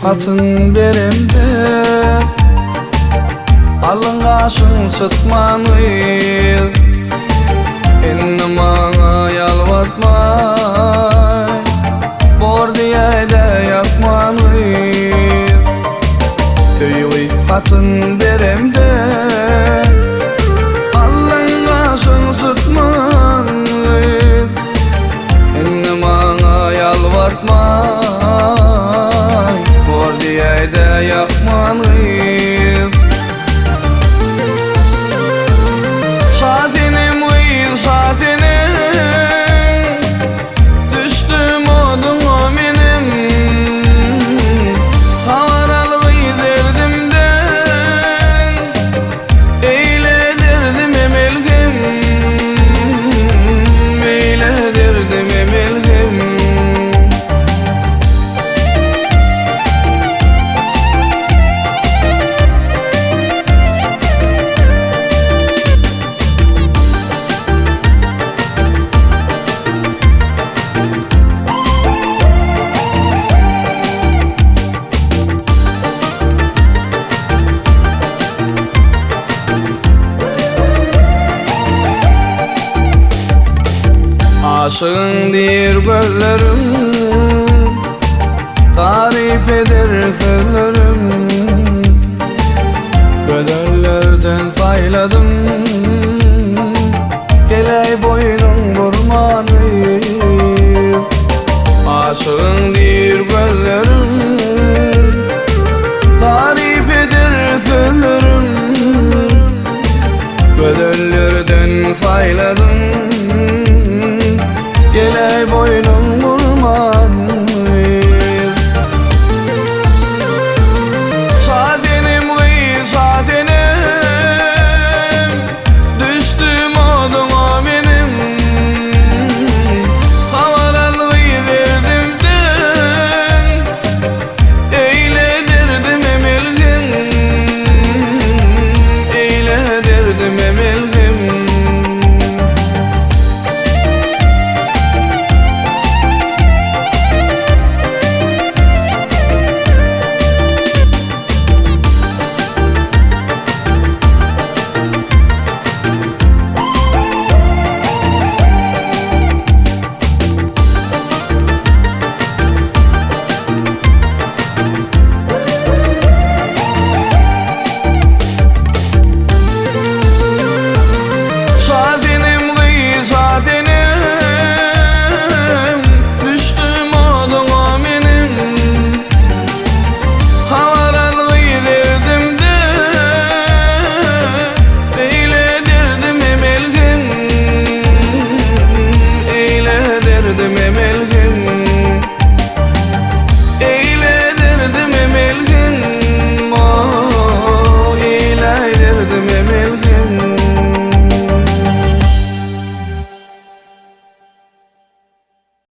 atın berimde alın kaşın sıtmanıyız inni bana yalvartmay bor diye de yakmanıyız tüyü atın berimde alın kaşın sıtmanıyız inni bana yalvartmay bor diye de yakmanıyız şazinim uyuz şazinim düştüm odun benim havaral uyuz erdimden eyledirdim emelgim eyledirdim emelgim aşığın dir gözlerim tarif eder sözlerim bedellerden sayladım